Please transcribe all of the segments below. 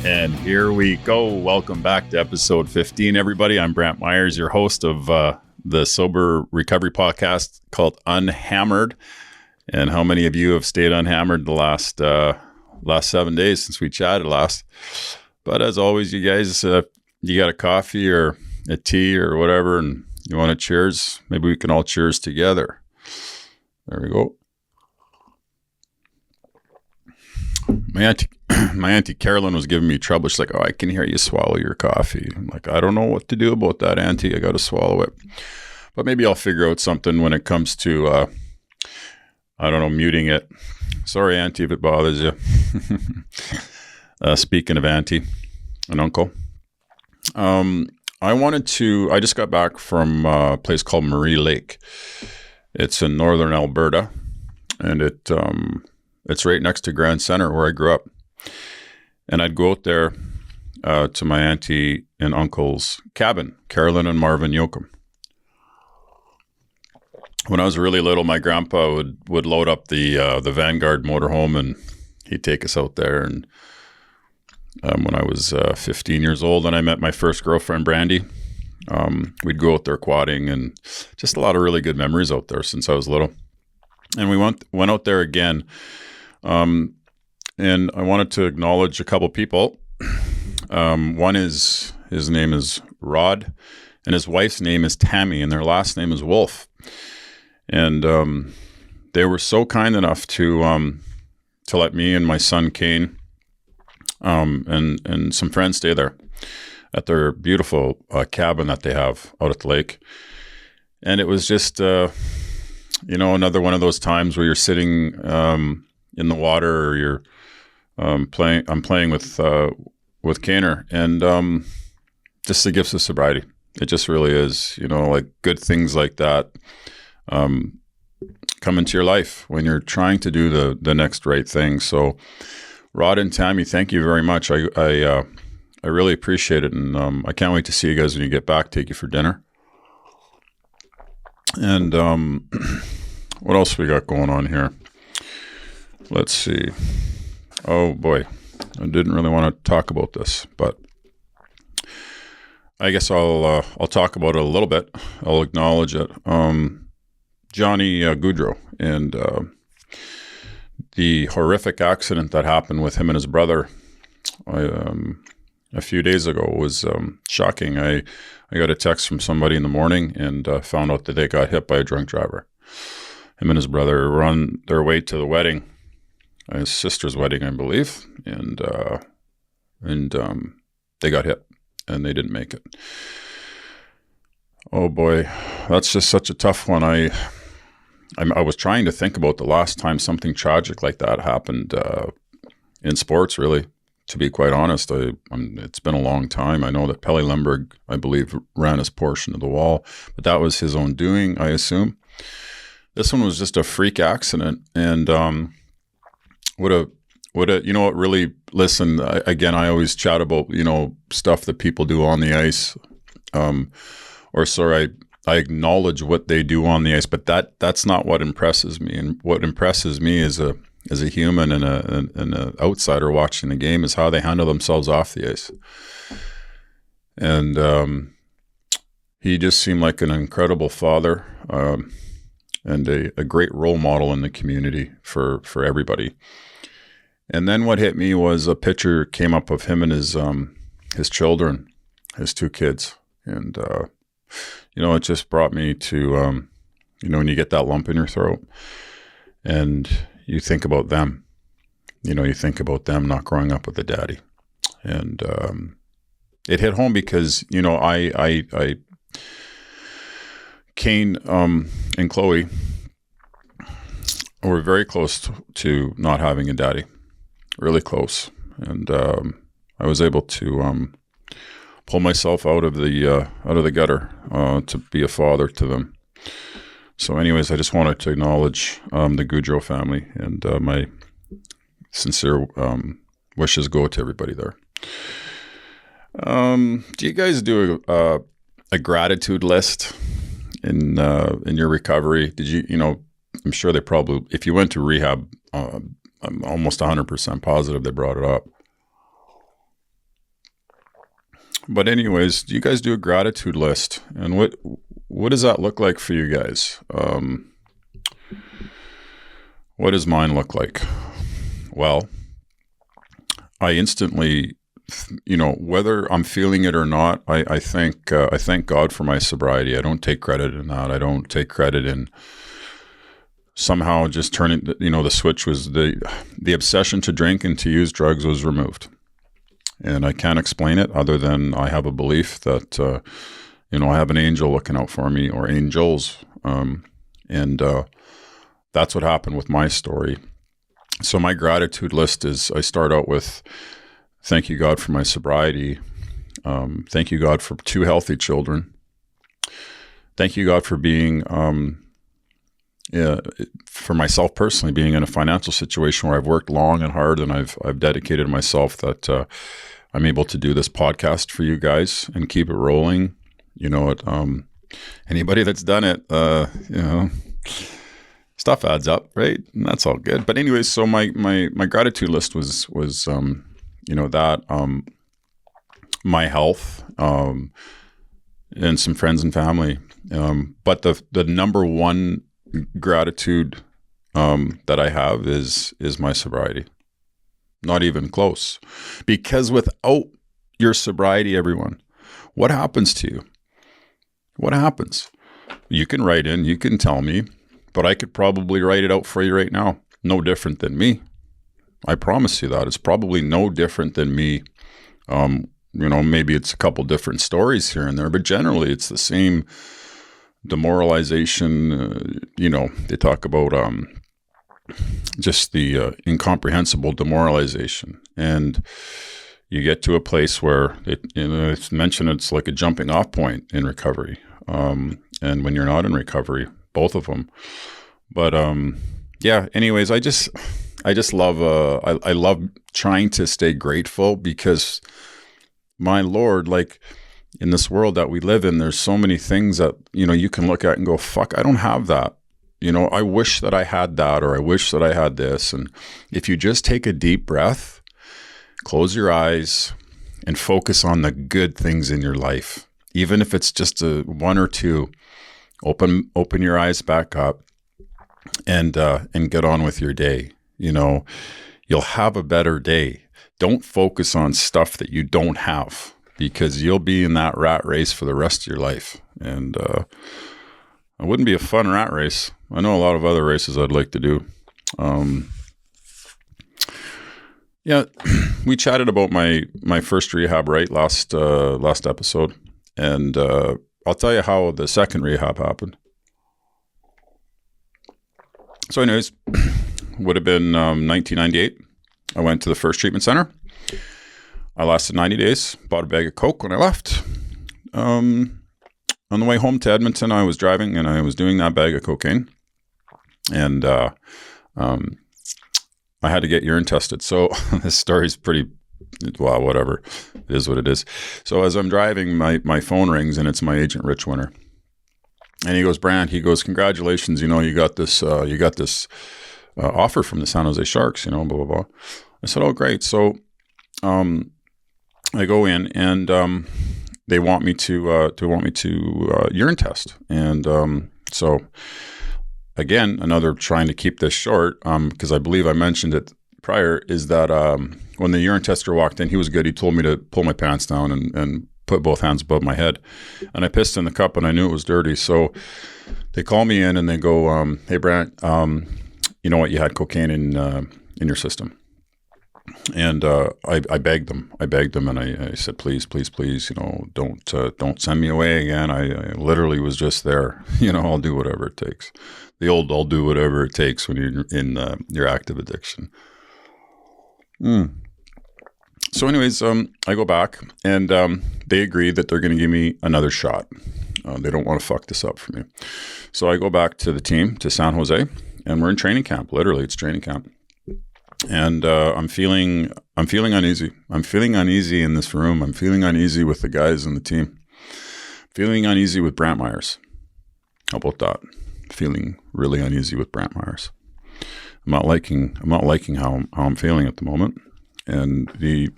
And here we go. Welcome back to episode 15, everybody. I'm Brantt Myhres, your host of the sober recovery podcast called UnHammered. And how many of you have stayed unhammered the last 7 days since we chatted last? But as always, you guys, you got a coffee or a tea or whatever, and you want to cheers? Maybe we can all cheers together. There we go. My auntie Carolyn was giving me trouble. She's like, "Oh, I can hear you swallow your coffee." I'm like, "I don't know what to do about that, Auntie. I got to swallow it." But maybe I'll figure out something when it comes to, I don't know, muting it. Sorry, Auntie, if it bothers you. Speaking of Auntie and Uncle, I just got back from a place called Marie Lake. It's in northern Alberta, and it's right next to Grand Center where I grew up. And I'd go out there to my auntie and uncle's cabin, Carolyn and Marvin Yoakum. When I was really little, my grandpa would load up the Vanguard motorhome, and he'd take us out there. And when I was 15 years old and I met my first girlfriend, Brandy, we'd go out there quadding, and just a lot of really good memories out there since I was little. And we went out there again. And I wanted to acknowledge a couple people. One is, his name is Rod, and his wife's name is Tammy, and their last name is Wolf. And they were so kind enough to let me and my son Kane and some friends stay there at their beautiful cabin that they have out at the lake. And it was just another one of those times where you're sitting in the water, or you're I'm playing with Kaner, and just the gifts of sobriety. It just really is, like good things like that come into your life when you're trying to do the next right thing. So Rod and Tammy, thank you very much. I really appreciate it, and I can't wait to see you guys when you get back, take you for dinner. And what else we got going on here? Let's see. Oh boy, I didn't really want to talk about this, but I guess I'll talk about it a little bit. I'll acknowledge it. Johnny Gaudreau and the horrific accident that happened with him and his brother a few days ago was shocking. I got a text from somebody in the morning and found out that they got hit by a drunk driver. Him and his brother were on their way to the wedding. His sister's wedding, I believe, and they got hit, and they didn't make it. Oh boy, that's just such a tough one. I was trying to think about the last time something tragic like that happened in sports. Really, to be quite honest, it's been a long time. I know that Pelle Lundberg, I believe, ran his portion of the wall, but that was his own doing, I assume. This one was just a freak accident, and really, listen, again, I always chat about, stuff that people do on the ice, I acknowledge what they do on the ice, but that's not what impresses me. And what impresses me as a human and an outsider watching the game is how they handle themselves off the ice. And he just seemed like an incredible father, and a great role model in the community for everybody. And then what hit me was a picture came up of him and his children, his two kids. And, it just brought me to, when you get that lump in your throat and you think about them, you think about them not growing up with a daddy. And it hit home because, Kane and Chloe were very close to not having a daddy. Really close, and I was able to pull myself out of the gutter to be a father to them. So, anyways, I just wanted to acknowledge the Gaudreau family, and my sincere wishes go to everybody there. Do you guys do a gratitude list? in your recovery? Did you, I'm sure they probably, if you went to rehab, I'm almost 100% positive they brought it up. But anyways, do you guys do a gratitude list? And what does that look like for you guys? What does mine look like? Well, I instantly, whether I'm feeling it or not, I thank God for my sobriety. I don't take credit in that. I don't take credit in somehow just turning, the switch was the obsession to drink and to use drugs was removed. And I can't explain it other than I have a belief that, I have an angel looking out for me, or angels. And that's what happened with my story. So my gratitude list is, I start out with, thank you, God, for my sobriety. Thank you, God, for 2 healthy children. Thank you, God, for being, for myself personally, being in a financial situation where I've worked long and hard, and I've dedicated myself that I'm able to do this podcast for you guys and keep it rolling. Anybody that's done it, stuff adds up, right? And that's all good. But anyways, so my gratitude list was that, my health, and some friends and family. But the number one gratitude that I have is my sobriety. Not even close. Because without your sobriety, everyone, what happens to you? What happens? You can write in, you can tell me, but I could probably write it out for you right now. No different than me. I promise you that. It's probably no different than me. Maybe it's a couple different stories here and there, but generally it's the same demoralization. They talk about just the incomprehensible demoralization. And you get to a place where it's mentioned it's like a jumping off point in recovery. And when you're not in recovery, both of them. But anyways, I just love, I love trying to stay grateful, because my Lord, like in this world that we live in, there's so many things that, you can look at and go, fuck, I don't have that. I wish that I had that, or I wish that I had this. And if you just take a deep breath, close your eyes, and focus on the good things in your life, even if it's just one or two, open your eyes back up and get on with your day. You'll have a better day. Don't focus on stuff that you don't have, because you'll be in that rat race for the rest of your life. And it wouldn't be a fun rat race. I know a lot of other races I'd like to do. We chatted about my first rehab, right? Last episode. And I'll tell you how the second rehab happened. So anyways, would have been 1998. I went to the first treatment center. I lasted 90 days, bought a bag of Coke when I left. On the way home to Edmonton, I was driving and I was doing that bag of cocaine. And I had to get urine tested. So this story's pretty, well, whatever. It is what it is. So as I'm driving, my phone rings, and it's my agent, Rich Winter. And he goes, Brantt, congratulations, you got this offer from the San Jose Sharks, blah, blah, blah. I said, oh, great. So I go in, and they want me to urine test. And so again, another trying to keep this short, because I believe I mentioned it prior, is that when the urine tester walked in, he was good. He told me to pull my pants down and put both hands above my head. And I pissed in the cup, and I knew it was dirty. So they call me in and they go, hey, Brantt, you know what? You had cocaine in your system. And I begged them. And I said, please, don't send me away again. I literally was just there. I'll do whatever it takes. The old, I'll do whatever it takes when you're in your active addiction. So anyways, I go back, and they agree that they're going to give me another shot. They don't want to fuck this up for me. So I go back to the team, to San Jose, and we're in training camp. Literally, it's training camp. And I'm feeling uneasy. I'm feeling uneasy in this room. I'm feeling uneasy with the guys in the team. Feeling uneasy with Brantt Myhres. How about that? Feeling really uneasy with Brantt Myhres. I'm not liking how I'm feeling at the moment. And the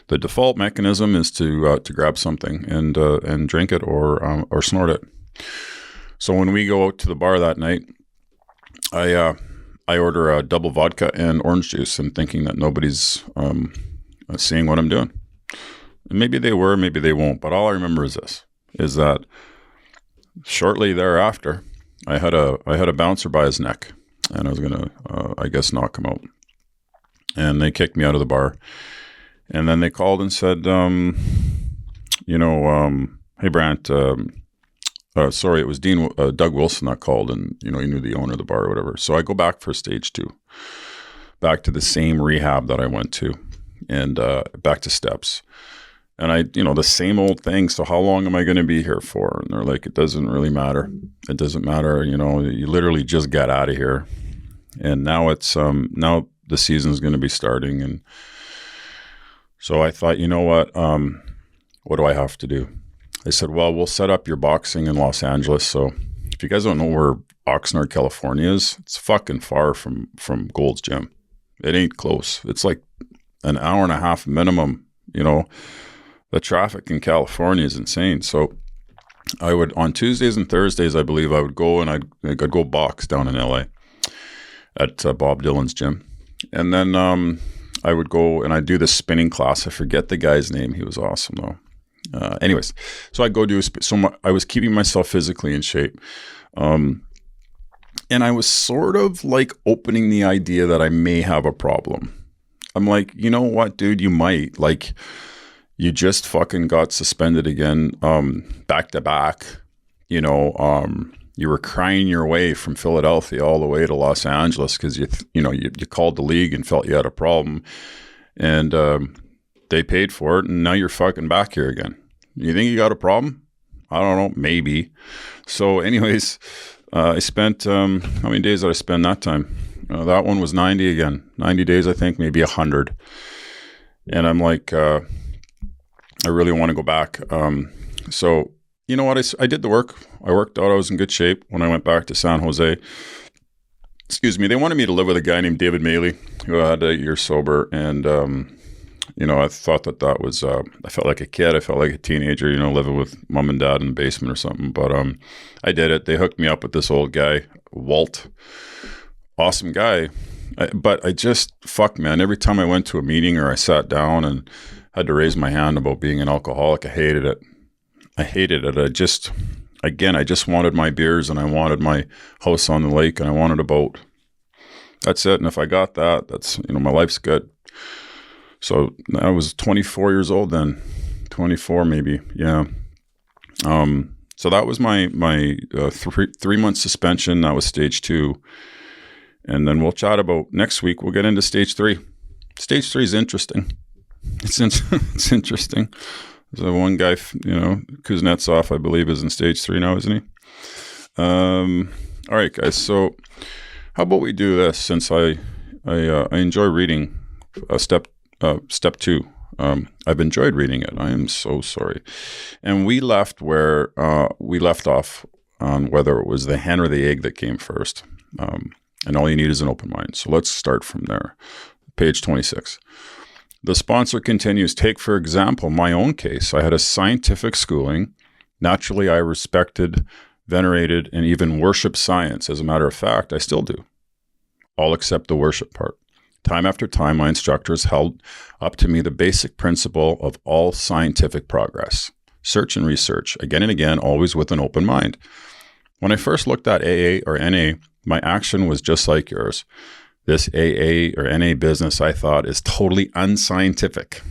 default mechanism is to grab something and drink it or snort it. So when we go out to the bar that night, I order a double vodka and orange juice, and thinking that nobody's seeing what I'm doing. And maybe they were, maybe they won't. But all I remember is that shortly thereafter, I had a bouncer by his neck, and I was gonna, I guess, knock him out. And they kicked me out of the bar. And then they called and said, hey, Brantt, sorry, it was Doug Wilson that called, and, he knew the owner of the bar or whatever. So I go back for stage 2, back to the same rehab that I went to, and back to steps. And I, the same old thing. So how long am I going to be here for? And they're like, it doesn't really matter. It doesn't matter. You literally just got out of here. And now now the season's going to be starting. And so I thought, you know what do I have to do? They said, well, we'll set up your boxing in Los Angeles. So if you guys don't know where Oxnard, California is, it's fucking far from Gold's Gym. It ain't close. It's like an hour and a half minimum. The traffic in California is insane. So I would, on Tuesdays and Thursdays, I believe I would go and I'd go box down in LA at Bob Dylan's gym. And then I would go and I'd do the spinning class. I forget the guy's name. He was awesome though. Anyways, so I'd go do I was keeping myself physically in shape. And I was sort of like opening the idea that I may have a problem. I'm like, you know what, dude, you might. Like, you just fucking got suspended again, back to back. You were crying your way from Philadelphia all the way to Los Angeles because you called the league and felt you had a problem, and they paid for it, and now you're fucking back here again. You think you got a problem? I don't know, maybe. So, anyways, I spent how many days did I spend that time? That one was 90 again. 90 days, I think, maybe 100. And I'm like, I really want to go back. So, you know what? I did the work. I worked out. I was in good shape when I went back to San Jose. Excuse me. They wanted me to live with a guy named David Maley, who had 8 years sober. And, I thought that was, I felt like a kid. I felt like a teenager, living with mom and dad in the basement or something. But I did it. They hooked me up with this old guy, Walt. Awesome guy. But I just, man, every time I went to a meeting or I sat down and had to raise my hand about being an alcoholic, I hated it. I just wanted my beers, and I wanted my house on the lake, and I wanted a boat. That's it. And if I got that, that's, my life's good. So I was 24 years old then, 24 maybe. Yeah. So that was my 3-month suspension. That was stage 2. And then we'll chat about next week. We'll get into stage 3. Stage 3 is interesting. It's interesting. So one guy, Kuznetsov, I believe, is in stage 3 now, isn't he? All right, guys. So how about we do this? Since I enjoy reading step 2. I've enjoyed reading it. I am so sorry. And we left where we left off on whether it was the hen or the egg that came first. And all you need is an open mind. So let's start from there. Page 26. The sponsor continues, take, for example, my own case. I had a scientific schooling. Naturally, I respected, venerated, and even worshiped science. As a matter of fact, I still do. All except the worship part. Time after time, my instructors held up to me the basic principle of all scientific progress. Search and research, again and again, always with an open mind. When I first looked at AA or NA, my action was just like yours. This AA or NA business, I thought, is totally unscientific.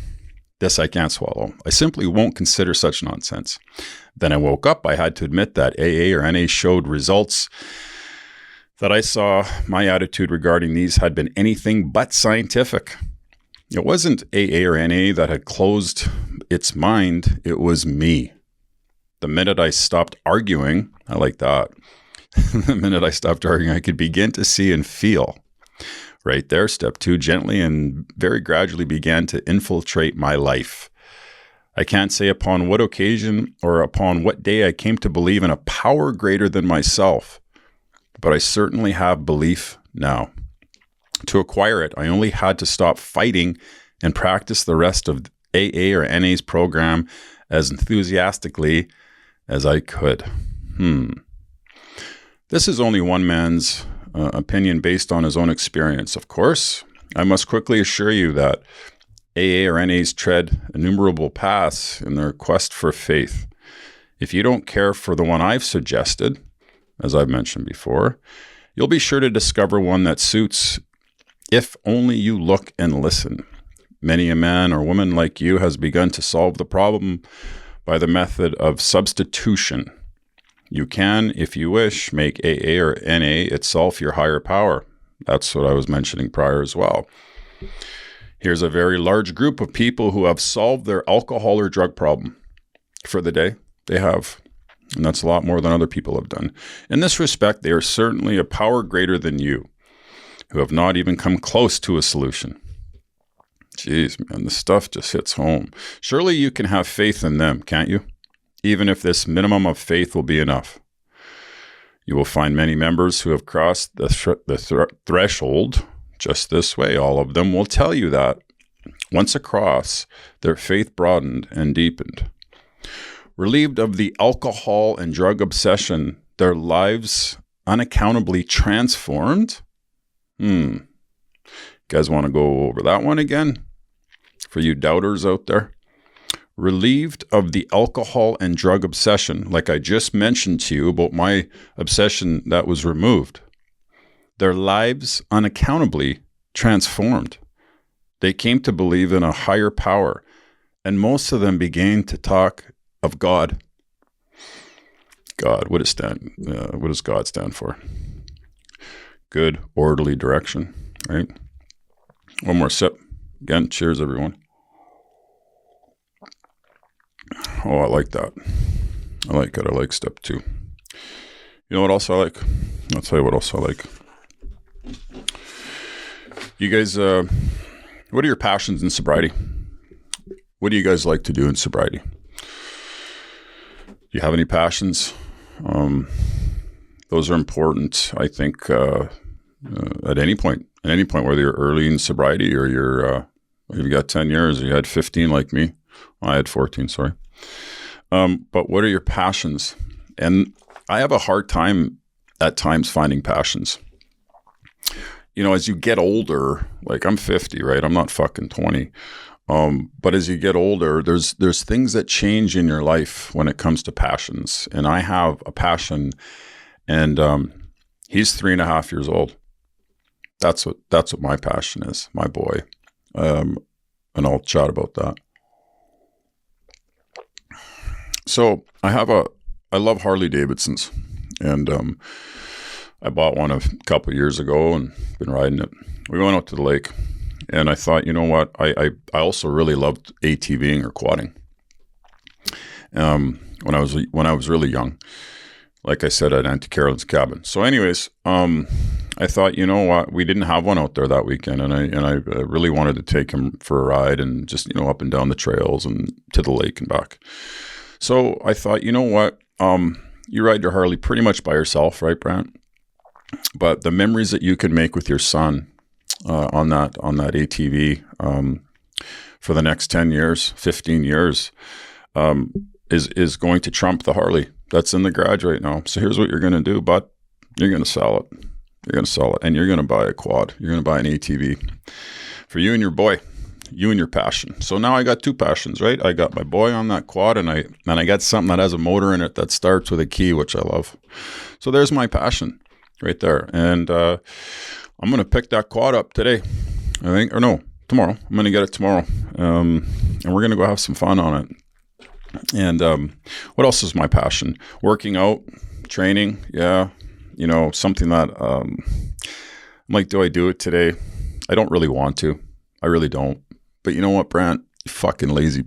This I can't swallow. I simply won't consider such nonsense. Then I woke up. I had to admit that AA or NA showed results that I saw my attitude regarding these had been anything but scientific. It wasn't AA or NA that had closed its mind. It was me. The minute I stopped arguing, I like that. The minute I stopped arguing, I could begin to see and feel. Right there, step 2, gently and very gradually began to infiltrate my life. I can't say upon what occasion or upon what day I came to believe in a power greater than myself, but I certainly have belief now. To acquire it, I only had to stop fighting and practice the rest of AA or NA's program as enthusiastically as I could. This is only one man's opinion based on his own experience. Of course, I must quickly assure you that AA or NAs tread innumerable paths in their quest for faith. If you don't care for the one I've suggested, as I've mentioned before, you'll be sure to discover one that suits if only you look and listen. Many a man or woman like you has begun to solve the problem by the method of substitution. You can, if you wish, make AA or NA itself your higher power. That's what I was mentioning prior as well. Here's a very large group of people who have solved their alcohol or drug problem for the day. They have. And that's a lot more than other people have done. In this respect, they are certainly a power greater than you, who have not even come close to a solution. Jeez, man, this stuff just hits home. Surely you can have faith in them, can't you? Even if this minimum of faith will be enough. You will find many members who have crossed the threshold just this way. All of them will tell you that. Once across, their faith broadened and deepened. Relieved of the alcohol and drug obsession, their lives unaccountably transformed. You guys want to go over that one again? For you doubters out there. Relieved of the alcohol and drug obsession, like I just mentioned to you about my obsession that was removed. Their lives unaccountably transformed. They came to believe in a higher power, and most of them began to talk of God. God, what does God stand for? Good, orderly direction, right? One more sip. Again, cheers, everyone. Oh, I like that. I like it. I like step 2. You know what else I like? I'll tell you what else I like. You guys, what are your passions in sobriety? What do you guys like to do in sobriety? Do you have any passions? Those are important, I think, at any point, whether you're early in sobriety or you've got 10 years, or you had 15 like me. Well, I had 14, sorry. But what are your passions? And I have a hard time at times finding passions. You know, as you get older, like I'm 50, right? I'm not fucking 20. But as you get older, there's things that change in your life when it comes to passions. And I have a passion, and he's 3.5 years old. That's what my passion is, my boy. And I'll chat about that. So I love Harley Davidsons, and I bought one a couple of years ago and been riding it. We went out to the lake, and I thought, you know what? I also really loved ATVing or quadding. When I was really young, like I said, at Auntie Carolyn's cabin. So, anyways, I thought, you know what? We didn't have one out there that weekend, and I really wanted to take him for a ride and just, you know, up and down the trails and to the lake and back. So I thought, you know what? You ride your Harley pretty much by yourself, right, Brantt? But the memories that you can make with your son on that ATV for the next 10 years, 15 years is going to trump the Harley that's in the garage right now. So here's what you're going to do, bud. You're going to sell it. You're going to sell it, and you're going to buy a quad. You're going to buy an ATV for you and your boy. You and your passion. So now I got 2 passions, right? I got my boy on that quad, and I got something that has a motor in it that starts with a key, which I love. So there's my passion right there. And I'm going to pick that quad up today, I think, or no, tomorrow. I'm going to get it tomorrow. And we're going to go have some fun on it. And what else is my passion? Working out, training. Yeah. You know, something that I'm like, do I do it today? I don't really want to. I really don't. But you know what, Brantt? Fucking lazy.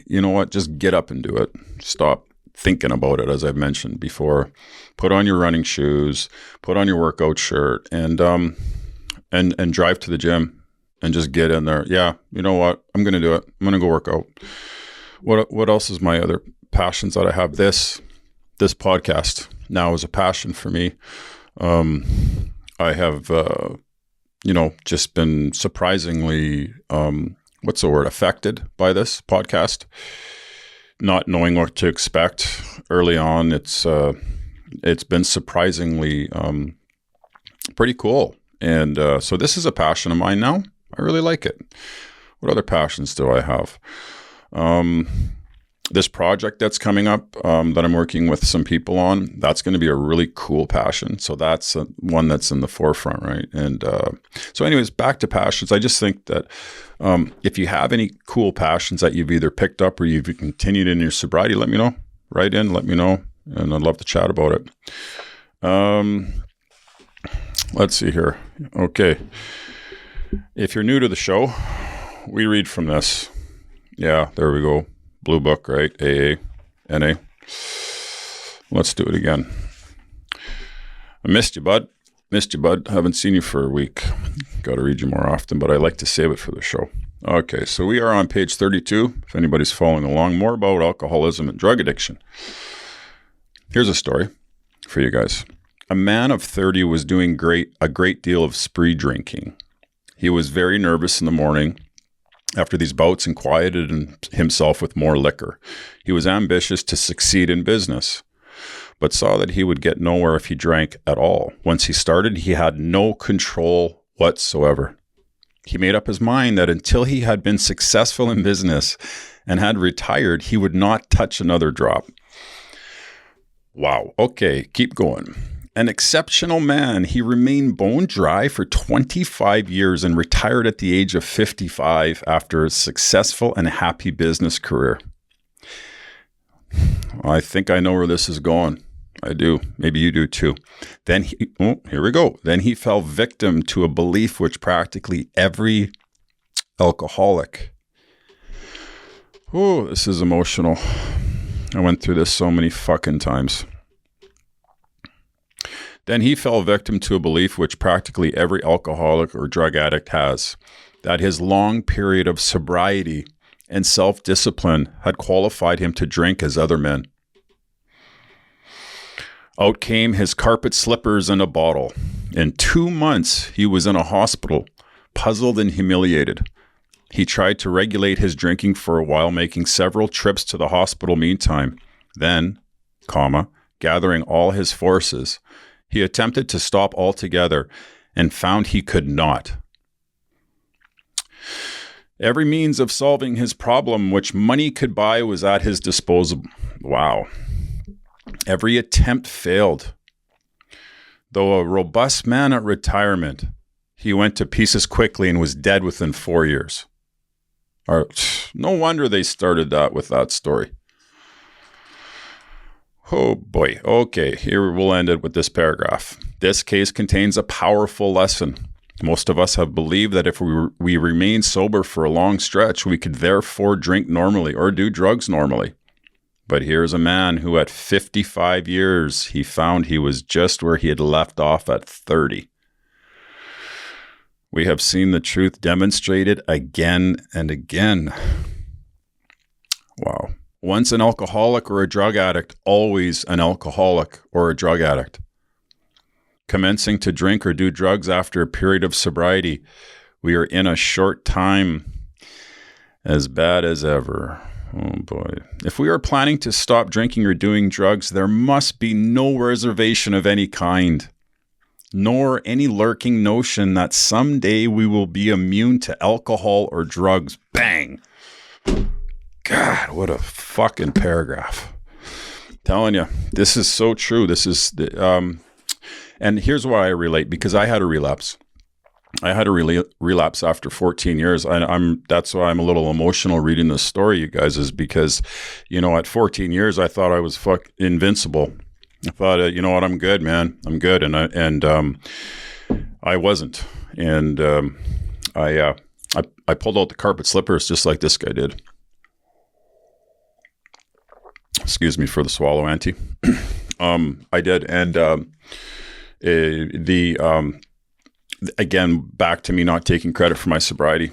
You know what? Just get up and do it. Stop thinking about it, as I've mentioned before. Put on your running shoes, put on your workout shirt, and drive to the gym. and just get in there. Yeah, you know what? I'm going to do it. I'm going to go work out. What else is my other passions that I have? This podcast now is a passion for me. I have, just been surprisingly, affected by this podcast, not knowing what to expect early on. It's been surprisingly pretty cool. And so this is a passion of mine now. I really like it. What other passions do I have? This project that's coming up that I'm working with some people on, that's going to be a really cool passion. So that's one that's in the forefront, right? And so anyways, back to passions. I just think that if you have any cool passions that you've either picked up or you've continued in your sobriety, let me know. Write in, let me know. And I'd love to chat about it. Let's see here. Okay. If you're new to the show, we read from this. Yeah, there we go. Blue book, right? AA, NA. Let's do it again. I missed you, bud. Haven't seen you for a week. Got to read you more often, but I like to save it for the show. Okay, so we are on page 32. If anybody's following along, more about alcoholism and drug addiction. Here's a story for you guys. A man of 30 was doing a great deal of spree drinking. He was very nervous in the morning after these bouts and quieted himself with more liquor. He was ambitious to succeed in business, but saw that he would get nowhere if he drank at all. Once he started, he had no control whatsoever. He made up his mind that until he had been successful in business and had retired, he would not touch another drop. Wow. Okay, keep going. An exceptional man, he remained bone dry for 25 years and retired at the age of 55 after a successful and happy business career. I think I know where this is going. I do. Maybe you do too. Here we go. Then he fell victim to a belief which practically every alcoholic. Oh, this is emotional. I went through this so many fucking times. Then he fell victim to a belief which practically every alcoholic or drug addict has, that his long period of sobriety and self-discipline had qualified him to drink as other men. Out came his carpet slippers and a bottle. In 2 months, he was in a hospital, puzzled and humiliated. He tried to regulate his drinking for a while, making several trips to the hospital meantime. Then, gathering all his forces, he attempted to stop altogether and found he could not. Every means of solving his problem which money could buy was at his disposal. Wow. Every attempt failed. Though a robust man at retirement, he went to pieces quickly and was dead within 4 years. No wonder they started that with that story. Oh boy. Okay, here we'll end it with this paragraph. This case contains a powerful lesson. Most of us have believed that if we remain sober for a long stretch, we could therefore drink normally or do drugs normally. But here's a man who at 55 years, he found he was just where he had left off at 30. We have seen the truth demonstrated again and again. Wow. Once an alcoholic or a drug addict, always an alcoholic or a drug addict. Commencing to drink or do drugs after a period of sobriety, we are in a short time as bad as ever. Oh boy. If we are planning to stop drinking or doing drugs, there must be no reservation of any kind, nor any lurking notion that someday we will be immune to alcohol or drugs. Bang! God, what a fucking paragraph. Telling you, this is so true. This is, and here's why I relate, because I had a relapse. I had a relapse after 14 years. That's why I'm a little emotional reading this story, you guys, is because, at 14 years, I thought I was invincible. I thought, you know what, I'm good, man. I'm good. And I wasn't. And I pulled out the carpet slippers just like this guy did. Excuse me for the swallow, Auntie. I did. And again, back to me not taking credit for my sobriety.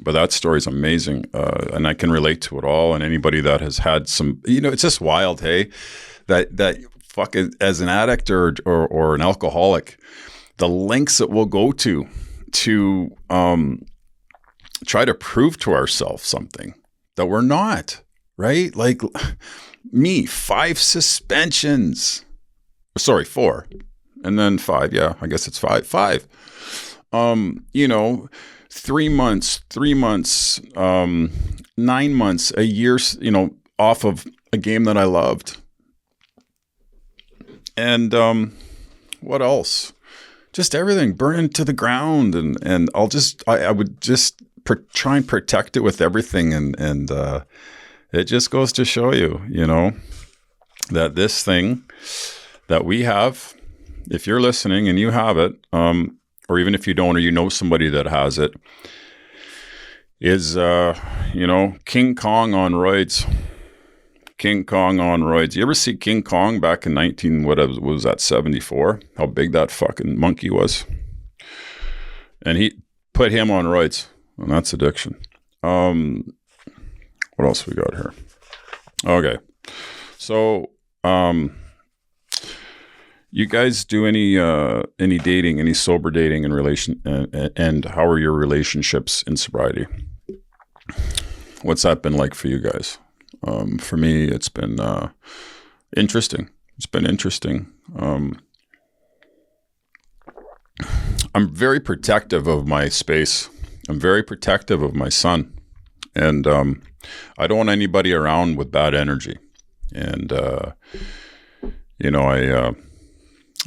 But that story is amazing, and I can relate to it all. And anybody that has had some, it's just wild, hey, that fuck, as an addict or an alcoholic, the lengths that we'll go to try to prove to ourselves something that we're not, right? Like me, 5 suspensions. Sorry, 4. And then 5. Yeah, I guess it's 5. 5. 3 months, 9 months, a year, off of a game that I loved. And what else? Just everything burning to the ground. And I would just try and protect it with everything. And it just goes to show you, that this thing that we have, if you're listening and you have it, or even if you don't, or you know somebody that has it, is, King Kong on roids. King Kong on roids. You ever see King Kong back in 74? How big that fucking monkey was. And he put him on roids. And that's addiction. What else we got here? Okay. So, you guys do any dating, any sober dating in relation, and how are your relationships in sobriety? What's that been like for you guys? For me, it's been interesting. It's been interesting. I'm very protective of my space. I'm very protective of my son, and I don't want anybody around with bad energy. And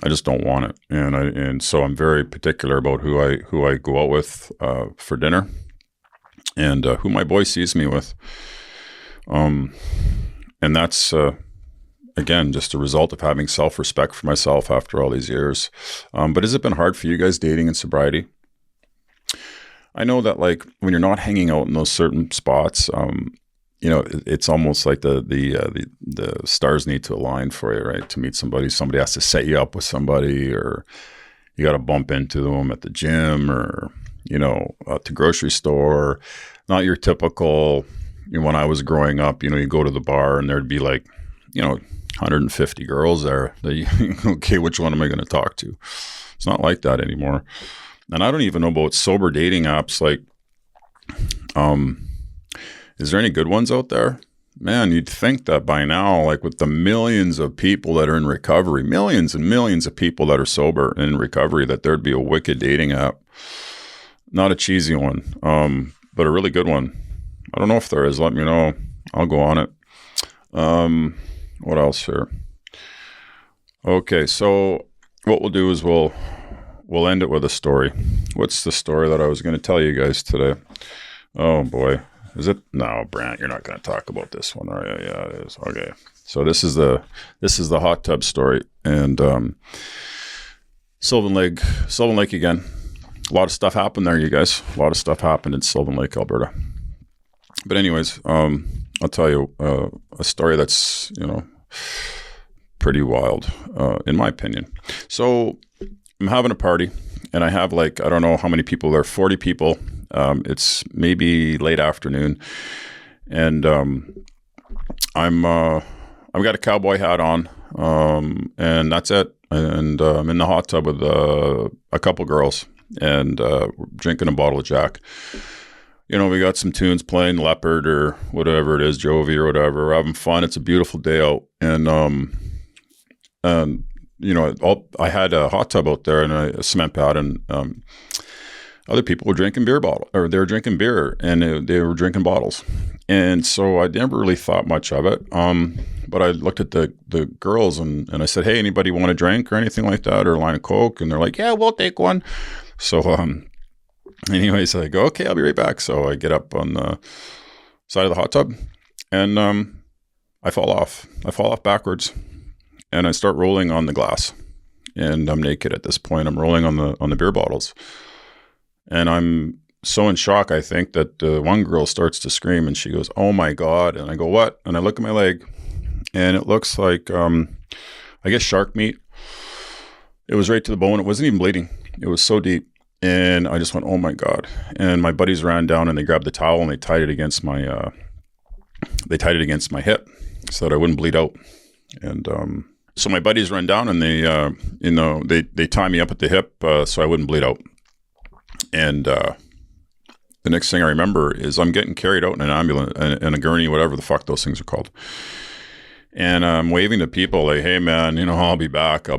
I just don't want it, and so I'm very particular about who I go out with for dinner, and who my boy sees me with. And that's again just a result of having self-respect for myself after all these years. But has it been hard for you guys dating in sobriety? I know that like when you're not hanging out in those certain spots, it's almost like the stars need to align for you, right? To meet somebody, somebody has to set you up with somebody, or you got to bump into them at the gym, or at the grocery store. Not your typical. When I was growing up, you go to the bar and there'd be like, 150 girls there. Okay, which one am I going to talk to? It's not like that anymore. And I don't even know about sober dating apps. Like, is there any good ones out there? Man, you'd think that by now, like with the millions of people that are in recovery, millions and millions of people that are sober and in recovery, that there'd be a wicked dating app. Not a cheesy one, but a really good one. I don't know if there is. Let me know. I'll go on it. What else here? Okay, so what we'll do is we'll end it with a story. What's the story that I was going to tell you guys today? Oh boy. Is it? No, Brantt, you're not going to talk about this one, are you? Yeah, it is. Okay. So this is the hot tub story, and Sylvan Lake again. A lot of stuff happened there, you guys. A lot of stuff happened in Sylvan Lake, Alberta. But anyways, I'll tell you a story that's pretty wild, in my opinion. So I'm having a party, and I have I don't know how many people there, 40 people. It's maybe late afternoon, and I've got a cowboy hat on, and that's it. And I'm in the hot tub with a couple girls, and drinking a bottle of Jack. We got some tunes playing, Leopard or whatever it is, Jovi or whatever. We're having fun. It's a beautiful day out, and I had a hot tub out there and a cement pad, and other people were drinking they were drinking beer, and they were drinking bottles. And so I never really thought much of it. But I looked at the girls and I said, hey, anybody want a drink or anything like that, or a line of Coke? And they're like, yeah, we'll take one. So anyways, I go, okay, I'll be right back. So I get up on the side of the hot tub, and I fall off. I fall off backwards, and I start rolling on the glass. And I'm naked at this point. I'm rolling on the beer bottles. And I'm so in shock, I think, that one girl starts to scream, and she goes, oh my God. And I go, what? And I look at my leg, and it looks like, I guess, shark meat. It was right to the bone. It wasn't even bleeding. It was so deep. And I just went, oh my God. And my buddies ran down and they grabbed the towel and they tied it against my hip so that I wouldn't bleed out. And so my buddies run down and they tie me up at the hip so I wouldn't bleed out. And the next thing I remember is I'm getting carried out in an ambulance, in a gurney, whatever the fuck those things are called. And I'm waving to people like, hey man, I'll be back. And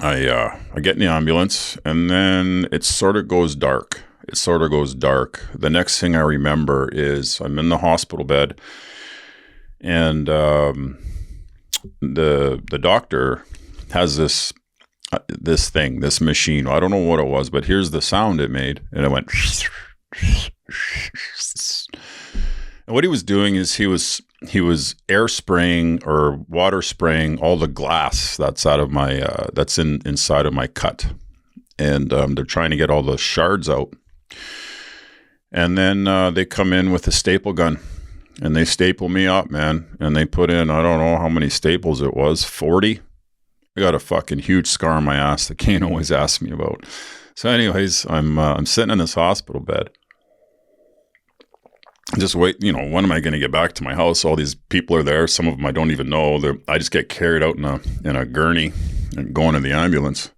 I get in the ambulance and then it sort of goes dark. The next thing I remember is I'm in the hospital bed and the doctor has this machine. I don't know what it was, but here's the sound it made. And it went. And what he was doing is he was air spraying or water spraying all the glass that's out of my that's inside of my cut, and they're trying to get all the shards out. And then they come in with a staple gun, and they staple me up, man. And they put in, I don't know how many staples it was, 40. I got a fucking huge scar on my ass that Kane always asks me about. So, anyways, I'm sitting in this hospital bed. Just wait, when am I going to get back to my house? All these people are there. Some of them I don't even know. I just get carried out in a gurney and going in the ambulance.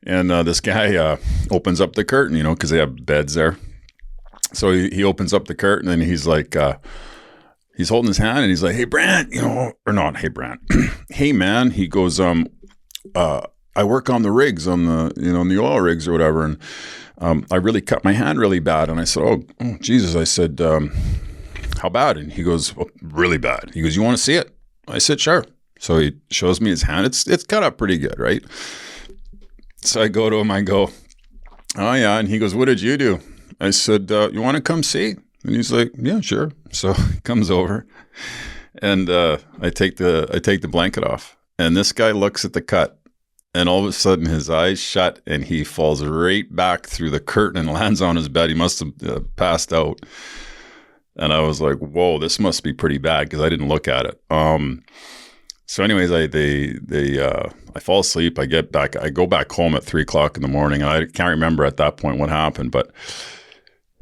And this guy opens up the curtain, because they have beds there. So he opens up the curtain and he's like, he's holding his hand and he's like, hey, Brantt, or not, hey, Brantt. Hey, man. He goes, I work on the rigs, on the, in the oil rigs or whatever. And I really cut my hand really bad. And I said, oh Jesus. I said, how bad? And he goes, well, really bad. He goes, you want to see it? I said, sure. So he shows me his hand. It's cut up pretty good, right? So I go to him, I go, oh yeah. And he goes, what did you do? I said, you want to come see? And he's like, yeah, sure. So he comes over and I take the blanket off. And this guy looks at the cut. And all of a sudden, his eyes shut, and he falls right back through the curtain and lands on his bed. He must have passed out. And I was like, "Whoa, this must be pretty bad," because I didn't look at it. So, anyways, I fall asleep. I go back home at 3:00 in the morning. I can't remember at that point what happened, but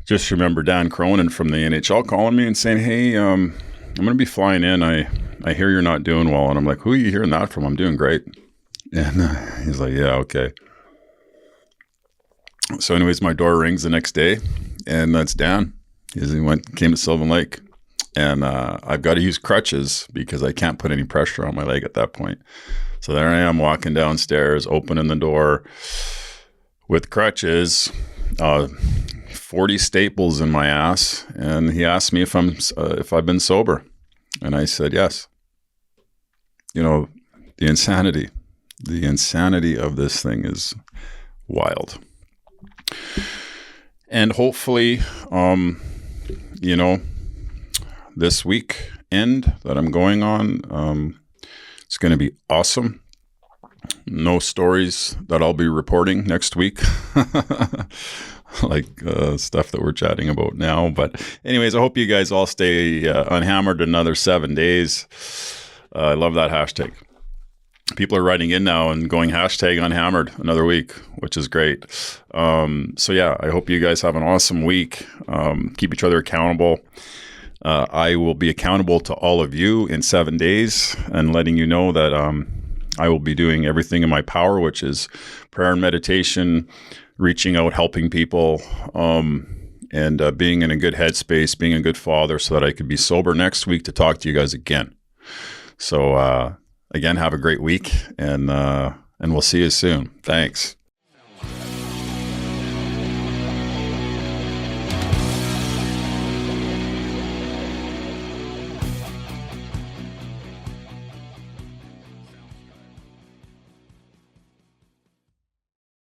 just remember Dan Cronin from the NHL calling me and saying, "Hey, I'm going to be flying in. I hear you're not doing well." And I'm like, "Who are you hearing that from? I'm doing great." And he's like, yeah, okay. So anyways, my door rings the next day, and that's Dan. He came to Sylvan Lake, and I've got to use crutches because I can't put any pressure on my leg at that point. So there I am walking downstairs, opening the door with crutches, 40 staples in my ass, and he asked me if I've been sober, and I said yes. The insanity of this thing is wild. And hopefully, this weekend that I'm going on, it's going to be awesome. No stories that I'll be reporting next week, like stuff that we're chatting about now. But anyways, I hope you guys all stay unhammered another 7 days. I love that hashtag. People are writing in now and going hashtag unhammered another week, which is great. So yeah, I hope you guys have an awesome week. Keep each other accountable. I will be accountable to all of you in 7 days and letting you know that I will be doing everything in my power, which is prayer and meditation, reaching out, helping people, and being in a good headspace, being a good father so that I could be sober next week to talk to you guys again. So, again, have a great week, and we'll see you soon. Thanks.